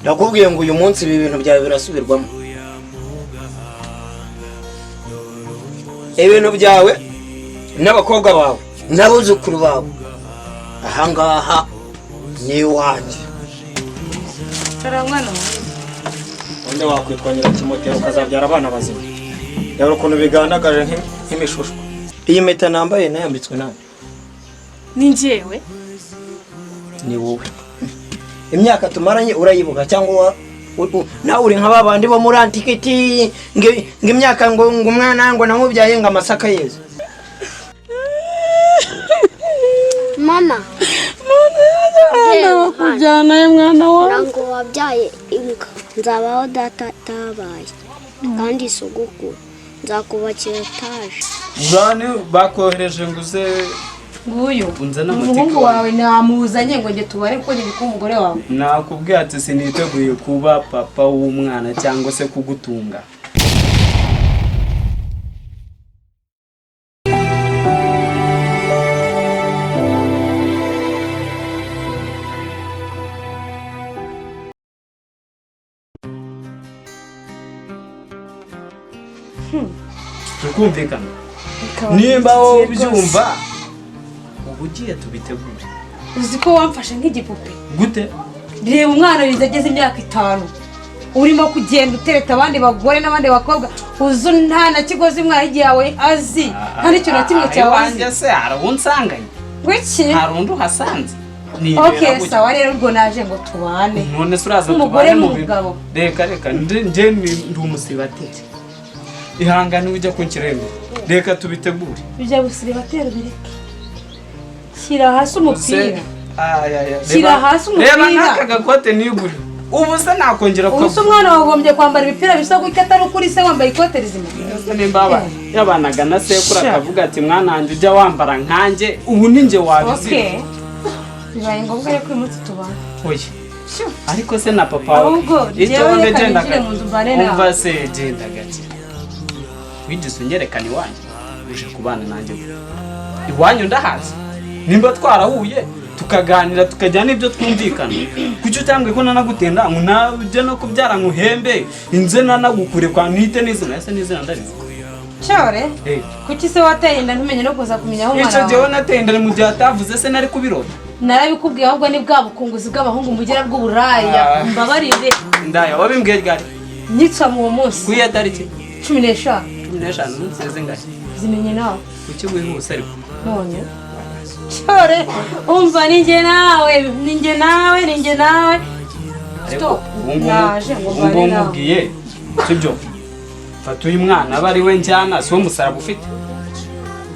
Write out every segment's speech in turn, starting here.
Ndakubwiye ngo uyu munsi ibi bintu byawe birasubirwamo. Ibintu byawe n'abakobwa bawe n'abuzukuru bawe ahangaha ni wanje. Karangwana Wende wakwitwa Nyirakimotero ukazabyara abana bazima. Yaro ukuntu bigandagaje nk'imishusho. Iyi mpeta nambaye nayambitswe nawe. ni njyewe Ni wowe. Imyaka tumaranye urayibuka cyangwa nawe uri nk'ababandi bo muri antikiti ng'imyaka ngo umwana ngo namubyaye ngo amasaka yeze. Mama kujyana ye mwana wa ntabwo wabyaye imbwa nzabaho data tabaye kandi sogokuru nzakubakira etaje. Urane bakohereje nguze nguyu unzana umuhungu wawe namuzanye ngo nge tubare ko ni umugore wawe. nakubwiye ati siniteguye kuba papa w'umwana cyangwa se kugutunga. tukumvikana nimba wowe ubyumva ubugiye tubitegure. Uzi ko wamfashe nk'igipupe Gute? reba umwana wize ageze imyaka 5 urimo kugenda utereta abandi bagore n'abandi bakobwa uzu nta na kigozi mwahigiye yawe azi nta n'icyo na kimwe cyawanjye se arabunsanganye wiki hari undi uhasanze. Okay sawa rero ubwo naje ngo tubane none se uraza umugore tubane mu n'umugabo. reka nje ndi umusibateri ihangane ujya kunkirembe reka tubitegure. bijya busiribatera bireke shyira hasi umupira aya shyira hasi umupira. reba n'aka gakote nigure ubu se nakongera ubu se umwana wagombye kwambara ibipira bisa gutya atari ukuri se wambaye ikote rizima. ese nimba yabanaga na sekuru akavuga ati mwana wanjye ujya wambara nkanjye ubu ninjye wabizi. Okay bibaye ngombwa rero ko umunsi tubana. oya ariko se na papa ahubwo icyo njyewe reka ninjire mu nzu mbane nawe. umva se genda gake wigeze unyerekana iwanyu uje kubana nanjye iwanyu ndahazi nimba twarahuye tukaganira tukajyana ibyo twumvikana kucyo cyangwa ko nanagutenda ngo naje no kubyara nguhembe inze nanagukure kwa nite n'izina ese n'izina ndarize cyore kuki se wateye inda ntumenye no kuza kumenya aho umwana icyo gihe nateye inda mu gihe atavuze se nari kubirota. narabikubwiye ahubwo ni bwa bukunguzi bw'abahungu mugira bw'uburaya mbabarire. ndaya wabimbwiye ryari? nyitsa mu munsi kuya tariki 15 nunsize ngahe zimenye nawe kuki wihuse ariko none cyore umva ninjye nawe stop naje ngo mbone sibyo fata uyu mwana aba ari we njyana si wo musaraba ufite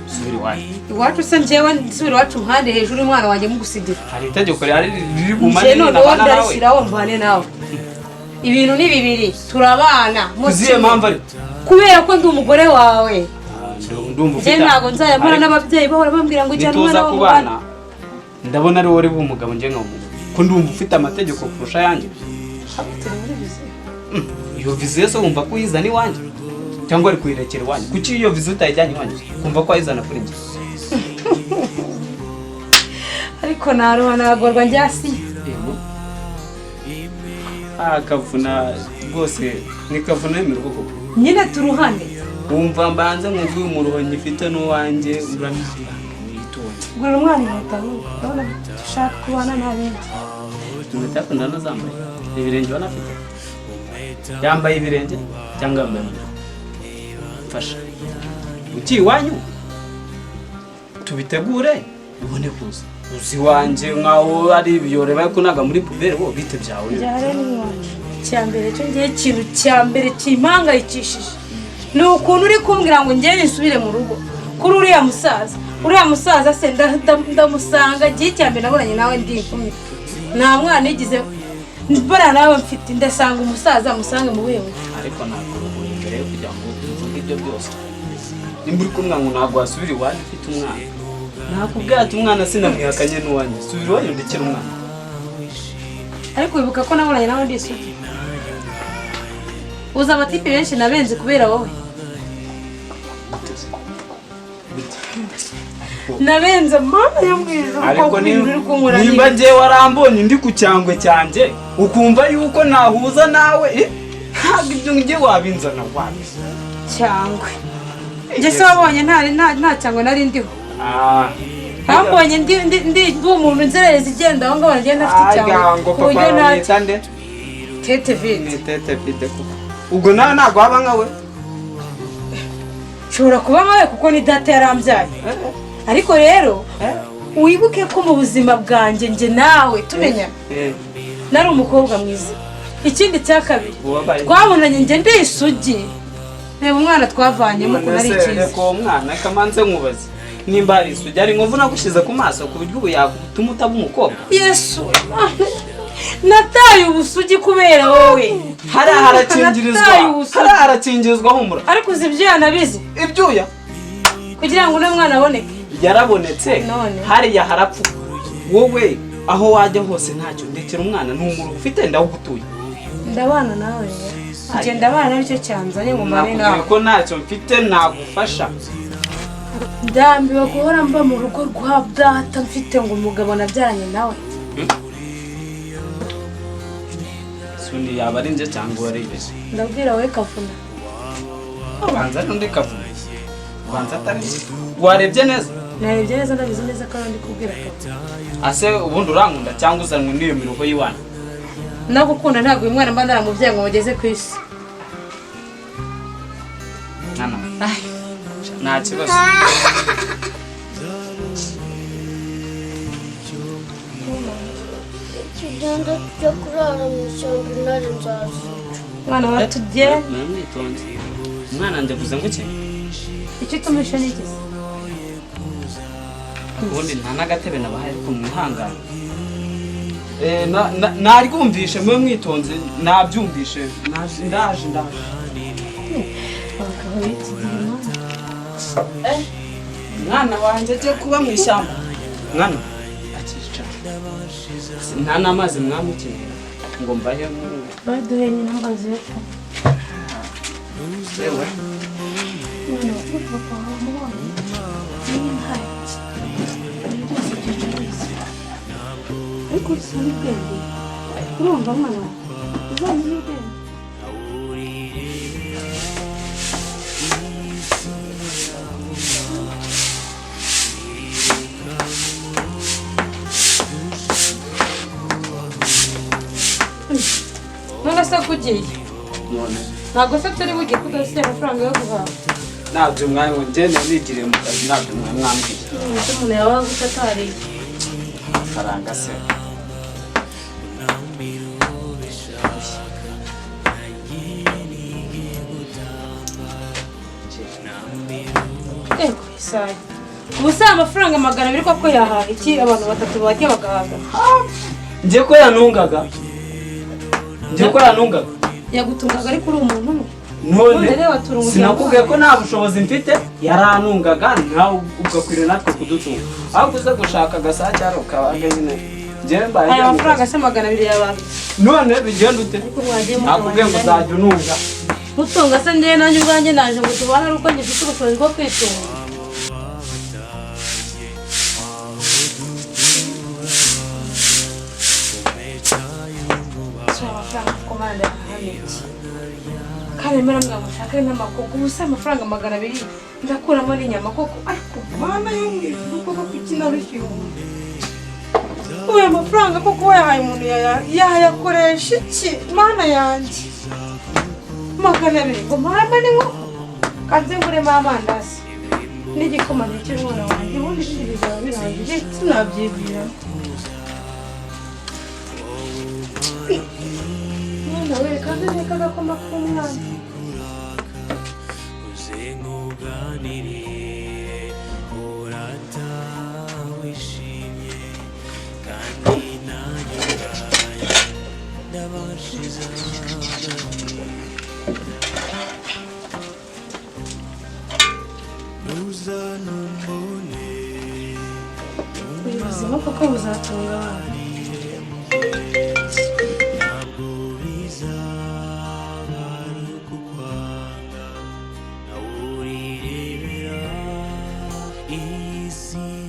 subira iwanyu iwacu se njyewe nsubira iwacu mpande hejuru y'umwana wanjye mugusidira hari itegeko riri bumane n'abana nawe ndarishyiraho mbane nawe ibintu ni bibiri turabana muziye mpamvu ari kubera ko ndi umugore wawe ndumva ufite ntabwo nzayamara n'ababyeyi bahora bambwira ngo ujyane umwana wawe kubana ndabona ari wowe uri b'umugabo njye nka umugabo ko ndumva ufite amategeko kurusha yanjye. iyo viziyo se wumva ko uyizana iwanjye cyangwa ari kuyirekera iwanjye kuki iyo viziyo utayijyanye iwanjye kumva ko wayizana kuri njye ariko naruha nagorwa njyasi akavuna rwose ni kavuna y'imirugo koko nyine turuhane wumva mbanza mwumva uyu muruho nyifite n'uwanjye uramwamba witonde gura umwana impeta urabona ushaka kubana nta bindi impeta yakundana zambaye ibirenge banafite yambaye ibirenge cyangwa yambaye umutuku mfasha ugiye iwanyu tubitegure ubone kuza uzi wanjye nkaho ari ibiyore bakunaga muri pubere wo bite byawe byare n'iwacu cyambere cyo ngiye ikintu cyambere kimpangayikishije ni ukuntu uri kumbwira ngo ngende nsubire mu rugo kuri uriya musaza se ndamusanga giye cyambere nabonanye nawe ndi kumwe nta mwana yigize mbara nawe mfite ndasanga umusaza musange mu wewe ariko ntabwo imbere yo kugira ngo uvuge ibyo byose nimba uri kumwe ngo ntabwo wasubira iwanyu ufite umwana nakubwira ati umwana sinamwihakanye n'uwanjye subira iwanyu ndekera umwana ariko wibuka ko nabonanye nawe ndi isugi uza abatipi benshi nabenze kubera wowe nabenze mana yambwira ariko nimba njye warambonye ndi ku cyangwe cyanjye ukumva yuko nahuza nawe ntabwo ibyo njye wabinzana wabi cyangwe njye se wabonye nta cyangwe nari ndiho bambonye ndi umuntu nzerereza igenda aho ngaho ngenda afite cyangwe ku buryo nta tete vide ubwo nawe ntabwo waba nkawe nshobora kuba nkawe kuko ni data yarambyaye ariko rero wibuke ko mu buzima bwanjye njye nawe tumenya nari umukobwa mwiza. Ikindi cya kabiri twabonanye njye ndi isugi reba umwana twavanyemo ko nari ikiza ko umwana kamanze nkubaze nimba ari isugi ari nkovu nagushyize ku maso ku buryo ubu yagutuma utaba umukobwa. Yesu nataye ubusugi kubera wowe harakingirizwa humura ariko uzi ibyuya nabizi ibyuya kugira ngo uno mwana aboneke yarabonetse hariya harapfu wowe aho wajya hose ntacyo ndekera umwana n'umuru ufite ndawugutuye ndabana nawe agenda abana nicyo cyanzanye ngo mare nawe ko ntacyo mfite nagufasha ndambiwe guhora mba mu rugo rwa data mfite ngo umugabo nabyaranye nawe suni yaba ari nje cyangwa waribeshye ndabwira wowe kavuna abanza n'undi kavuna abanza atari warebye neza narebye neza ndabizi neza ko ndi kubwira kavuna ase ubundi urankunda cyangwa uzanwe n'iyo miruho y'iwanyu nagukunda ntabwo uyu mwana mba naramubyaye ngo mugeze ku isi nta kibazo tugenda tujya kurara mu ishyamba intare nzazica mwana watujye mwitonze umwana ndavuze ngo iki icyo utumisha ni iki ubundi nta n'agatebe nabahaye ariko mwihangane narwumvishe mwe mwitonze nabyumvishe ndaje mwana wanjye agiye kuba mu ishyamba mwana akicara nta n'amazi mwamukenera ngo mbahe baduhe nyine amazi yo yewe ariko usa n'ubwenge urumva mwana uzanye n'ubwenge none se kugiye ntabwo se turi bugiye kudafite amafaranga yo guhaha ntabyo mwanya ngende nigiriye mu kazi ntabyo mwambwiye umuntu yaba atariye amafaranga se isaha ubu se amafaranga 200 koko yahaha iki abantu batatu bagiye bagahaga njye ko yanungaga yagutungaga ariko uri umuntu none sinakubwiye ko nta bushobozi mfite yaranungaga nawe ugakwiriye natwe kudutunga ahubwo uze gushaka agasake ari ukabaga nyine aya mafaranga se 200 yabaga none bigenda ute nakubwiye ngo uzajya ununga mutunga se njyewe nanjye ubwanjye naje ngo tubane ari uko ngifite ubushobozi bwo kwitunga karemera mwamushaka n'amakoko ubusa amafaranga 200 ndakuramo n'inyama koko ariko mana y'umwijuru koko kukinarushyuye uyu amafaranga koko wayahaye umuntu yayakoresha iki mana yanjye 200 ngo mpambe n'inkoko kanze nguremo amandazi n'igikoma cy'umwana wanjye ubundi bizaba birangije sinabyibwira nawe kandi reka agakoma k'umwana uyu buzima koko buzatunga abantu easy.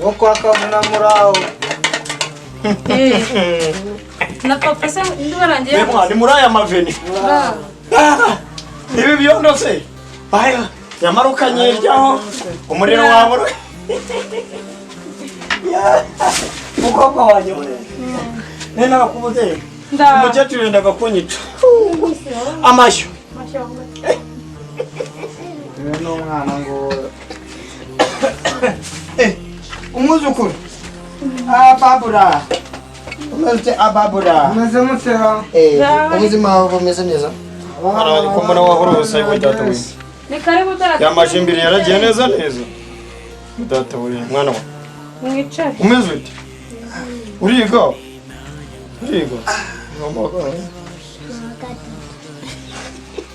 wo kwa kavuna muraho na papa se ndibarangiye ni muri aya maveni ibi byondo se aya nyamaruka nyiryaho umuriro wabura mukobwa wanjye nena bakubuze umukecuru yendaga kunyica amashyo n'umwana ngo umwuzukuru ababura umeze ababura umeze mutera ubuzima bumeze neza ko mbona wahorose we data we ni karibu data yamajimbiri yaragiye neza data we mwana wa mwicare umeze ute uriga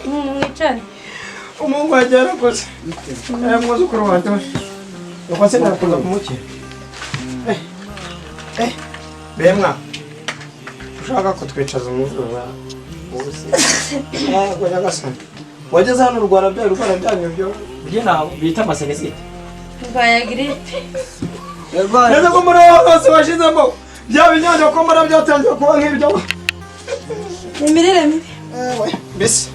mwicare umungu agera kose umwuzukuru wanjye uko se nakuza kumuki bemwa ushaka kutwicaza umuzukuru wawe ubuse nyagasani wageze hano urwara byanyu byo nawe bita amasenesite ndwaye gripe neza ko muri hose washizemo bya binyanya ko mbona byatangiye kuba nk'ibyo imirire mibi mbese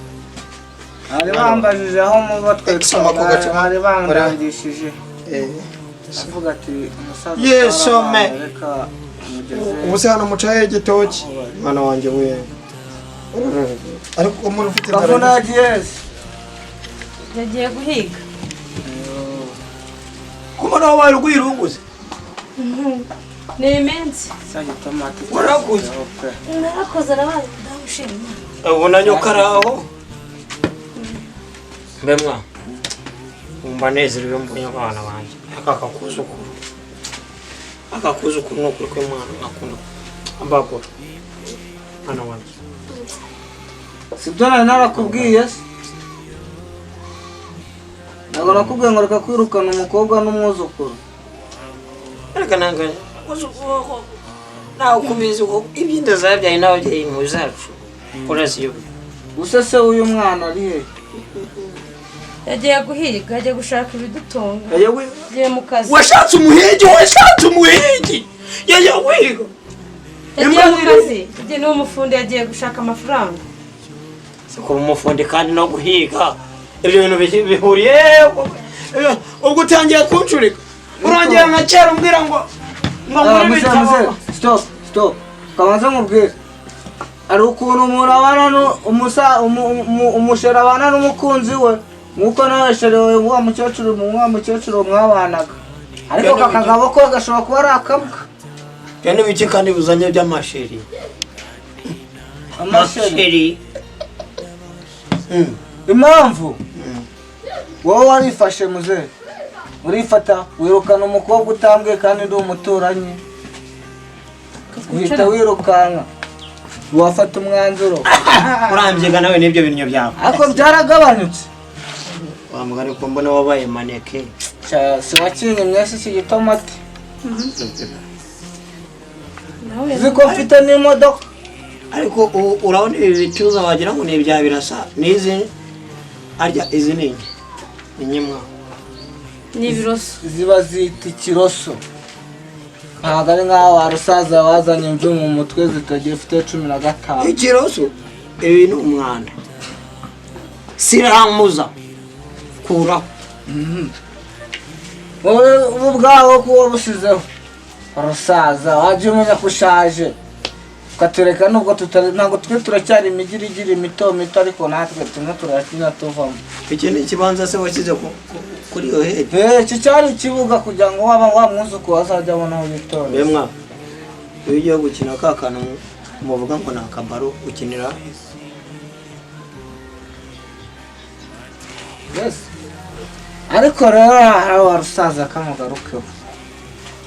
hari bambajije aho muba twese hari bangandishije avuga ati umusaza yesome reka ubuse hano mucaye igitoki mwana wanjye we ariko umuntu ufite kavuna yagiye guhiga kuma nawe wari rwirunguze ni iminsi sanye tomate warakuze narakoze arabaye ndamushima ubona nyokaraho mbemwa umva nezerewe mbonye abana banjye akakuzukuru ni ukuri kw'Imana akunda ambagura mwana wanjye sibyo nari narakubwiye se ntabwo nakubwiye ngo reka kwirukana umukobwa n'umwuzukuru reka nanganya umwuzukuru nawe ukubizi ko ibyinda zabyaye n'ababyeyi impuhwe zacu uraziyo gusa se uyu mwana ari he yagiye guhiga yagiye gushaka ibidutunga yagiye mu kazi washatse umuhigi yagiye guhiga yagiye mu kazi yagiye n'umufundi yagiye gushaka amafaranga kuba umufundi kandi no guhiga ibyo bintu bihuriye ubwo utangiye kuncurika urongera nka kera umbwira ngo muri bitabo stop kabanza nkubwire ari ukuntu umuntu abana umusheri abana n'umukunzi we nk'uko nawe sherewe wa mukecuru mwabanaga ariko kakagabo ko gashobora kuba ari akabwa byane biki kandi buzanye by'amasheri amasheri impamvu wowe warifashe muze urifata wirukana umukobwa utambwiye kandi ndi umuturanyi uhita wirukanka wafata umwanzuro urambyiga nawe n'ibyo bintu byawe ariko byaragabanutse wamugane ko mbona wabaye maneke si wakinye mwese iki gitomati uzi ko mfite n'imodoka ariko urabona ibi bicuza wagira ngo ni ibya birasa n'izi arya izi ni inyimwa ni ibiroso ziba zita ikiroso ntabwo ari nk'aho warusaza wazanye imvi mu mutwe zitagira ifite 15 ikiroso ibi ni umwanda siramuza kuraho wowe ubwawe ko wabusizeho urusaza wajya umenya ko ushaje ukatureka nubwo ntabwo twe turacyari imigirigiri mito ariko natwe tumwe turakina tuvamo iki ni ikibanza se washyize kuri iyo hedi iki cyari ikibuga kugira ngo wa mwuzukuru azajya abona aho yitora bemwa iyo ugiye gukina ka kantu muvuga ngo ni akabaro ukinira ariko rero hari warusaza kamugarukeho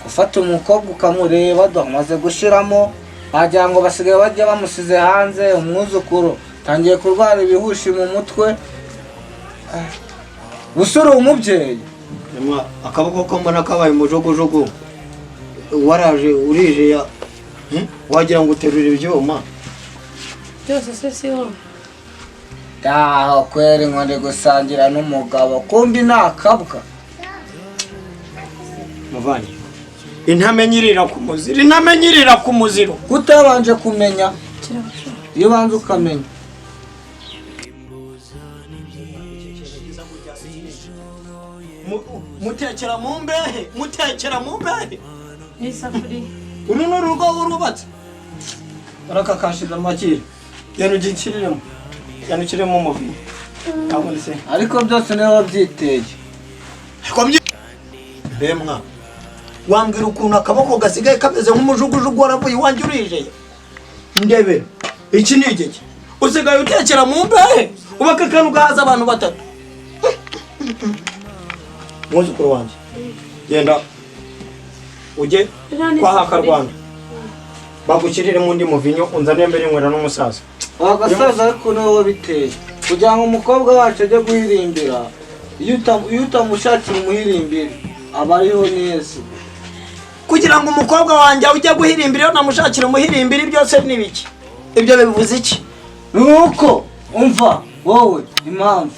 gufata umukobwa ukamureba duhamaze gushiramo wagira ngo basigaye bajya bamusize hanze umwuzukuru tangiye kurwara ibihushi mu mutwe busura umubyeyi akaboko ko mbona kabaye umujogojogo waraje urije ya wagira ngo uterura ibyuma byose se si wowe yaho kweri ngo ndi gusangira n'umugabo kumbi nakabwa muvanye intamenyirira ku muziro utabanje kumenya iyo banze ukamenya mutekera mu mbehe n'isafuriya uru ni urugo urubatse arakakashiza amakiri yanukiremo umuvinyo ariko byose niwe wabyiteye bemwa wambwira ukuntu akaboko gasigaye kameze nk'umujugujugu waravuye iwanjye urijeye ndebe iki ni igiki usigaye utekera mu mbehe ubaka akantu gahaza abantu batatu mwuzukuru wanjye genda ujye kwa Akarwanda bagukiriremo undi muvinyo unzanire mbere inywera n'umusaza agasaza ariko niwe wabiteye kugira ngo umukobwa wacu ajye guhirimbira iyo utamushakira umuhirimbire aba ariho neza kugira ngo umukobwa wanjye ujye guhirimbira iyo namushakira umuhirimbire byose ni biki ibyo bivuze iki nuko umva wowe impamvu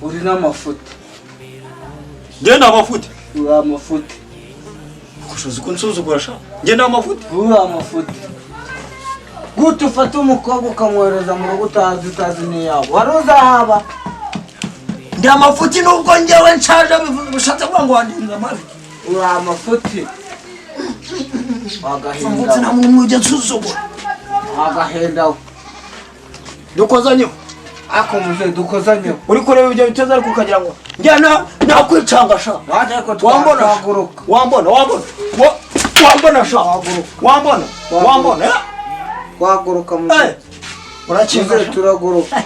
uri n'amafuti ngenda amafuti uri amafuti kushoza uko nsuzugura sha ngenda amafuti uri amafuti gute ufata umukobwa ukamwohereza mu rugo utazi n'iyawe wari uzahaba ndi amafuti nubwo njyewe nshaje bishatse kuvuga ngo wandinze amavi uri amafuti mvutse nta muntu ujya nsuzugura agahendaho dukozanyeho akomeje dukozanyeho uri kureba ibyo biteze ariko ukagira ngo njyana nakwicanga sha wambona sha wambona twaguruka mu urakize turaguruka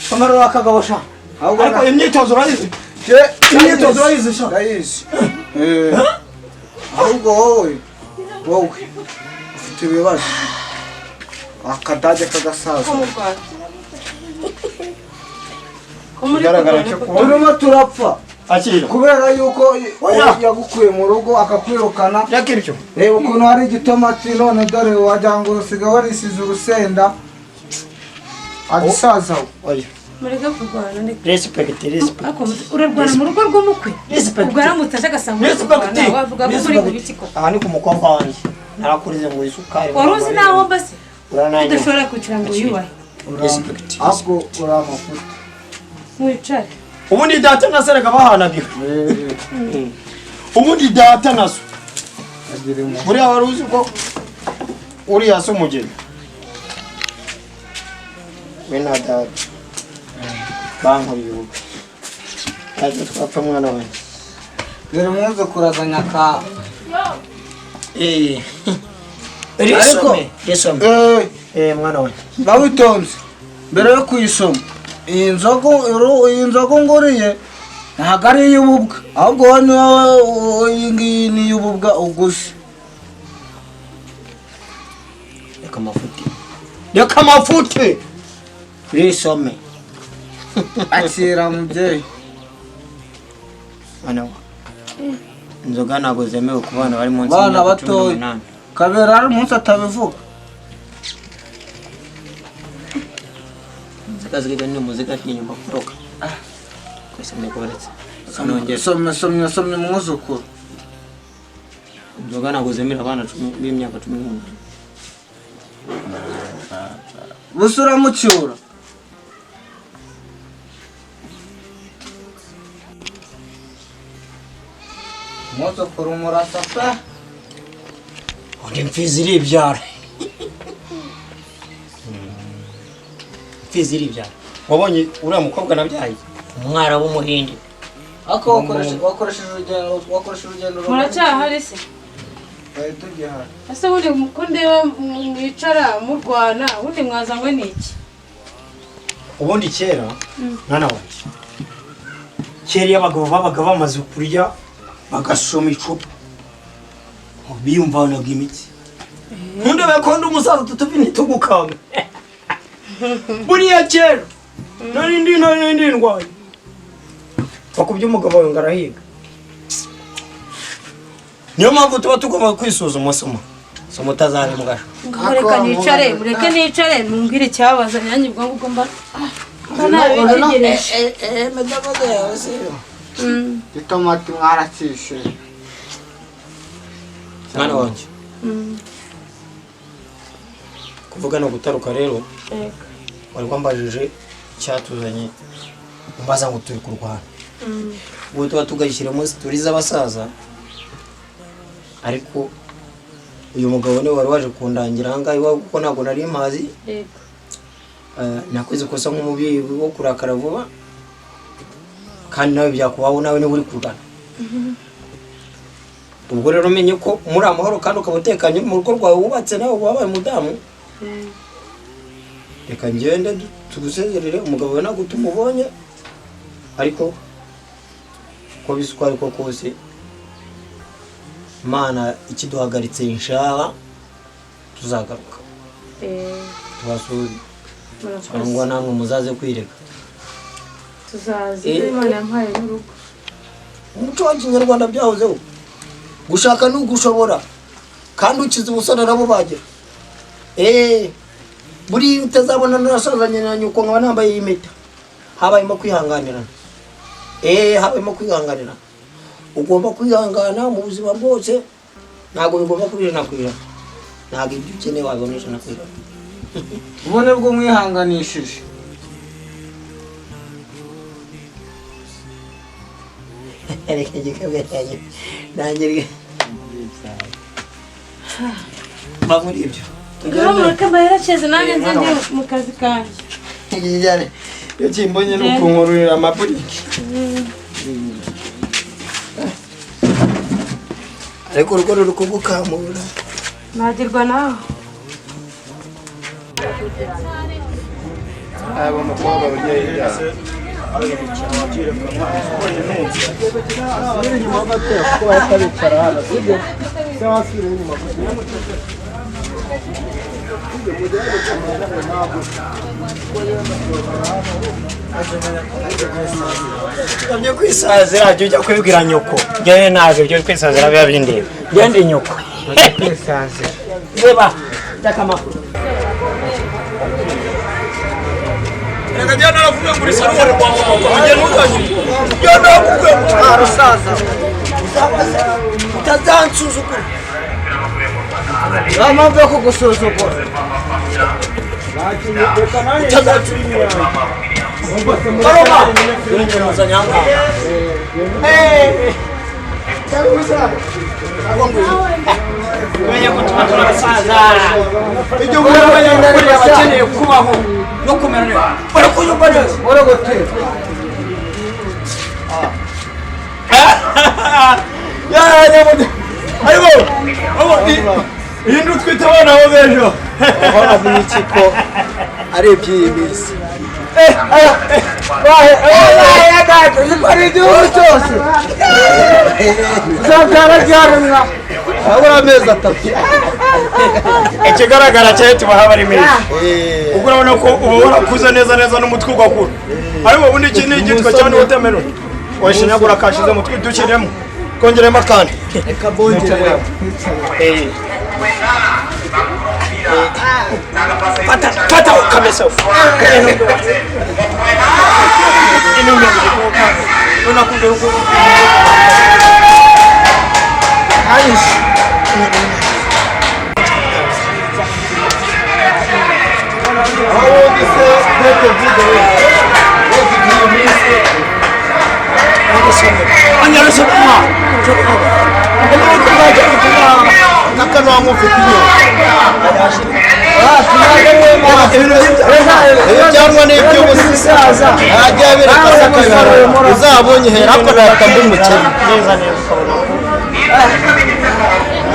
kamaro akagabo sha ariko imyitozo urayizi sha ndayizi ahubwo wowe ufite ibibazo akadage kagasaza turimo turapfa kubera yuko yagukuye mu rugo akakwirukana reba ukuntu hari igitomati none dore wagira ngo usiga warisize urusenda agisaza mureke kurwana respect urarwana mu rugo rw'umukwe ubwo aramutse aje agasanga wavuga ko uri kubiki koko aha ni ku mukobwa wanjye narakurize ngo isukari wari uzi naho mbase udashobora kugira ngo uyubahe ahubwo uri amafuti mwicare ubundi data na serega bahanabiwe ubundi data naso buriya wari uzi ko uriya se umugeni we na data bankuriye ubukwe ariko twapfa mwana wanjye dore umwuzukuru azanye aka risome mwana wanjye bawitonze mbere yo kuyisoma iyi nzoga nguriye ntabwo ari iy'ububwa ahubwo wowe iyi ngiyi ni iy'ububwa uguze reka amafuti risome akira mubyeyi mwana wa inzoga ntabwo zemewe ku bana bari munsi y'imyaka 18 kabera hari umunsi atabivuga zikaziga ni muzika nyuma kutoka kwese mnekoretse somye mwuzukuru inzoga ntabwo zemewe abana b'imyaka 18 busura mucyura umwuzukuru murasa pe undi mfizi iribyara mfizi iribyara wabonye uriya mukobwa nabyaye umwara w'umuhinde ako wakoresheje urugendo muracyahari se tugihari ese ubundi ko ndeba mwicara murwana ubundi mwazanywe n'iki ubundi kera mwana wanjye kera iyo abagabo babaga bamaze kurya bagasoma icupa biyumvanaga imitsi nkunde bakonda umusaza tutuvi ntitugukanga buriya kera narindi ndwaye bakubye umugabo wawe ngo arahiga niyo mpamvu tuba tugomba kwisuzuma somo utazarembwasha reka nicare mureke nicare mumbwire icyabaza nyange ubwo ngubwo mba medabodo yawe siyo itomati mwaracishe mwana wanjye kuvuga no gutaruka rero wari kwambajije cyatuzanye umbaza ngo turi kurwana ubu tuba tugashyiramo sitori z'abasaza ariko uyu mugabo niwe wari waje kundangira ahangaha iwawe kuko ntabwo nari mpazi nakoze ikosa nk'umubyeyi wo kurakara vuba kandi nawe byakubaho nawe niwe uri kurwana ubwo rero umenye ko muri amahoro kandi ukaba utekanye mu rugo rwawe wubatse nawe wabaye umudamu reka ngende tugusezerere umugabo we ntabwo tumubonye ariko ko bisa uko ariko kose Imana ikiduhagaritse inshallah tuzagaruka tubasure cyangwa namwe muzaze kwireka tuzaze Imana yampaye n'urugo umuco wa kinyarwanda byahozeho gushaka n'ugushobora kandi ukize ubusore nabo bagira buri utazabona narasozanye na nyuko nkaba nambaye impeta habayemo kwihanganirana habayemo kwihanganirana ugomba kwihangana mu buzima bwose ntabwo bigomba kubirana kwirana ntabwo ibyo ukeneye wabibonesha na kwirana ubone bwo mwihanganishije reka gikabiranye nanjye mba muri ibyo mureke mbaherekeze nanjye nze ndi mu kazi kanjye iyo kimbonye ni ukunkururira amaburiki ariko urugo ruri kugukamura nagirwa nawe aba umukobwa ugiye hirya inyuma gato kuko bahita bicara hano sibyo se wasubira inyuma byo kwisazira jya ujya kubibwira nyoko njyewe ntabwo ibyo kwisazira biba bindeba genda nyoko kwisazira reba cyakamakuru reka jya naravuga ngo uri sarumari kwa mama njye ntuzanye jya naravuga ngo rusaza utazansuzugura nta mpamvu yo kugusuzugura utazansuzugura Baroma! Uzanye ahangaha. Menya ko tuba turabasaza. Ibyo buri bakeneye kubaho no kumera neza. Barakunyumva neza. uragutera iyi ndu twita abana bo b'ejo aho iki ko ari iby'iyi minsi ari igihugu cyose uzabyara ryaremwa habura amezi 3 ikigaragara cyane tubaha bari meza ubwo urabona ko uba warakuze neza neza n'umutwe ugakura ariko ubundi iki ni igitwa cyane watermelon washinyagura kashize mu twi dukiremo kongeremo kandi reka bongeremo fata kabisa cyangwa n'ibyo umusaza ajya bereka sakabara uzabonye hera ko natambu umukene neza neza ukabona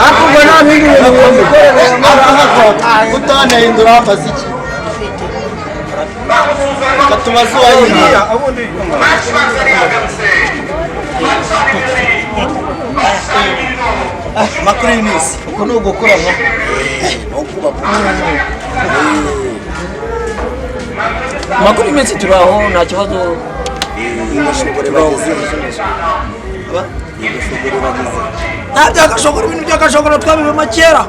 akubwo nta bindi bintu utanahindura amaze iki gatuma zuwayiha amakuru y'iminsi uko ni ugukura vuba amakuru y'iminsi turi aho nta kibazo nta byagashogora ibintu byagashogora twabibama kera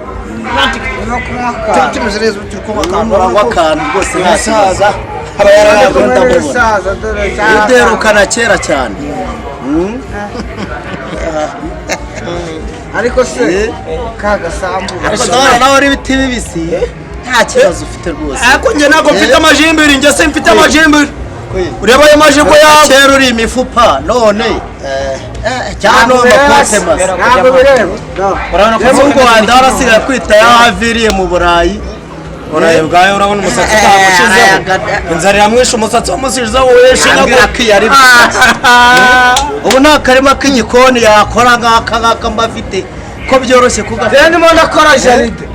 tumeze neza turi kunywa akantu urangwa akantu rwose nta kibazo aba yarangwa umusaza dore uderukana kera cyane ariko se kagasambu ariko ndabona nawe ari ibiti bibisi nta kibazo ufite rwose ariko njye ntabwo mfite amajimbiri njye se mfite amajimbiri ureba ayo majigo yawe kera uri imifupa none cyane amakote masa ntabwo bireba urabona ko mu Rwanda harasigaye kwita yahaviriye mu Burayi uraye bwawe urabona umusatsi utamushizeho inzara iramwishe umusatsi wamushizeho weshe akiyari ubu nta karima k'igikoni yakora ngaka mba afite ko byoroshye kugafata ndimo ndakora jaride